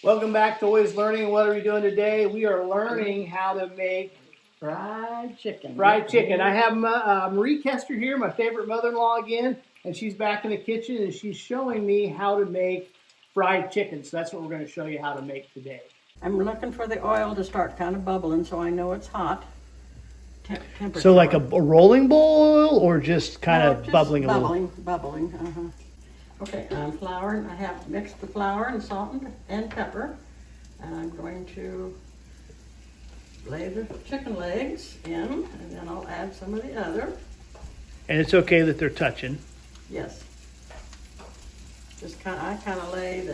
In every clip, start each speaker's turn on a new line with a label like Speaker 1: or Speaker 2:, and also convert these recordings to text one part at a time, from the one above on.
Speaker 1: Welcome back to Always Learning. What are we doing today? We are learning how to make
Speaker 2: fried chicken.
Speaker 1: I have Marie Kester here, my favorite mother-in-law again, and she's back in the kitchen and she's showing me how to make fried chicken. So that's what we're going to show you how to make today.
Speaker 2: I'm looking for the oil to start kind of bubbling so I know it's hot. Temperature.
Speaker 1: So like a rolling boil or just kind of bubbling a little?
Speaker 2: Bubbling. Okay, I'm flouring. I have mixed the flour and salt and pepper. And I'm going to lay the chicken legs in, and then I'll add some of the other.
Speaker 1: And it's okay that they're touching?
Speaker 2: Yes. I kind of lay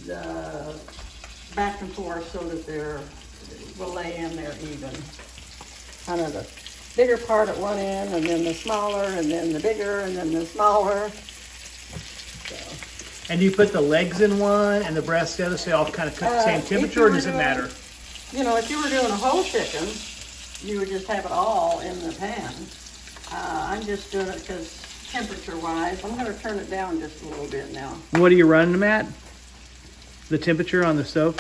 Speaker 2: the back and forth so that will lay in there even. Kind of the bigger part at one end, and then the smaller, and then the bigger, and then the smaller.
Speaker 1: And do you put the legs in one and the breast the other, so they all kind of cook the same temperature, or does it matter?
Speaker 2: You know, if you were doing a whole chicken, you would just have it all in the pan. I'm just doing it because temperature-wise, I'm going to turn it down just a little bit now.
Speaker 1: What are you running them at? The temperature on the stove?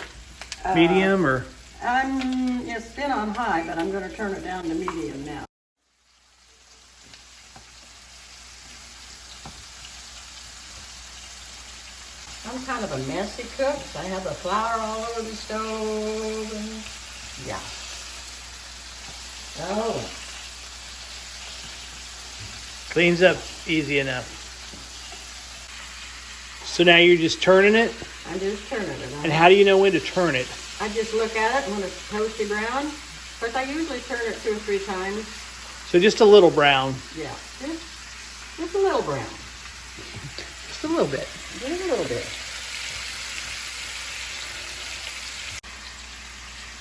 Speaker 1: Medium or?
Speaker 2: It's been on high, but I'm going to turn it down to medium now. I'm kind of a messy cook. I have the flour all over the stove and yeah. Oh.
Speaker 1: Cleans up easy enough. So now you're just turning it?
Speaker 2: I'm just turning it.
Speaker 1: And how do you know when to turn it?
Speaker 2: I just look at it when it's toasty brown. Of course, I usually turn it 2 or 3 times.
Speaker 1: So just a little brown?
Speaker 2: Yeah, just a little brown.
Speaker 1: Just a little bit.
Speaker 2: Just a little bit.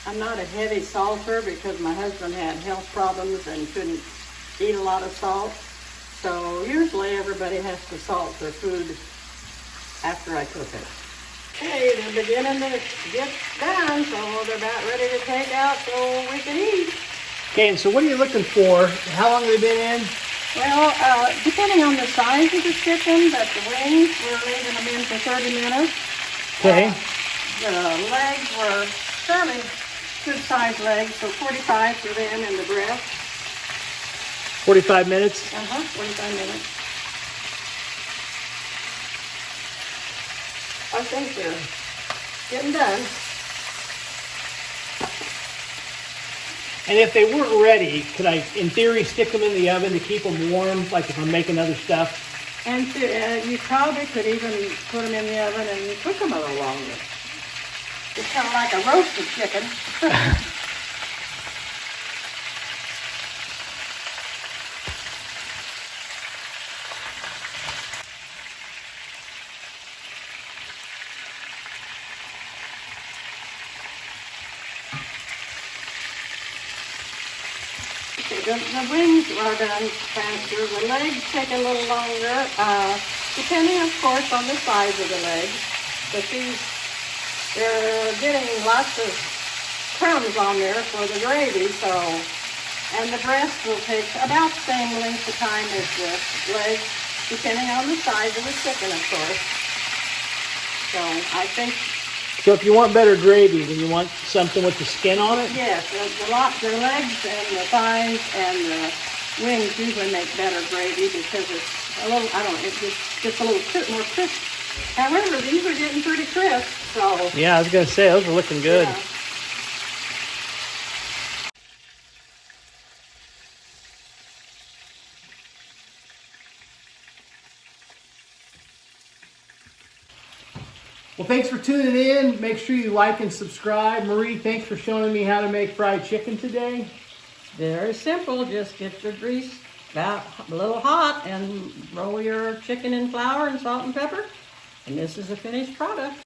Speaker 2: I'm not a heavy salter because my husband had health problems and couldn't eat a lot of salt. So usually everybody has to salt their food after I cook it. Okay, they're beginning to get done, so they're about ready to take out so we can eat.
Speaker 1: Okay, and so what are you looking for? How long have they been in?
Speaker 2: Well, depending on the size of the chicken, but the wings, we're leaving them in for 30 minutes.
Speaker 1: Okay.
Speaker 2: The legs were fairly good-sized legs, so 45 for them and the breast.
Speaker 1: 45 minutes?
Speaker 2: 45 minutes. I think they're getting done.
Speaker 1: And if they weren't ready, could I, in theory, stick them in the oven to keep them warm, like if I'm making other stuff?
Speaker 2: And you probably could even put them in the oven and cook them a little longer. It's kind of like a roasted chicken. The wings are done faster. The legs take a little longer, depending, of course, on the size of the legs. But they're getting lots of crumbs on there for the gravy, so, and the breast will take about the same length of time as the legs, depending on the size of the chicken, of course. So I think.
Speaker 1: So if you want better gravy, then you want something with the skin on it?
Speaker 2: Yes, the legs and the thighs and the wings usually make better gravy because it's a little, it just gets a little more crisp. However, these are getting pretty crisp, so.
Speaker 1: Yeah, I was going to say, those are looking good.
Speaker 2: Yeah.
Speaker 1: Well, thanks for tuning in. Make sure you like and subscribe. Marie, thanks for showing me how to make fried chicken today.
Speaker 2: Very simple. Just get your grease about a little hot and roll your chicken in flour and salt and pepper. And this is a finished product.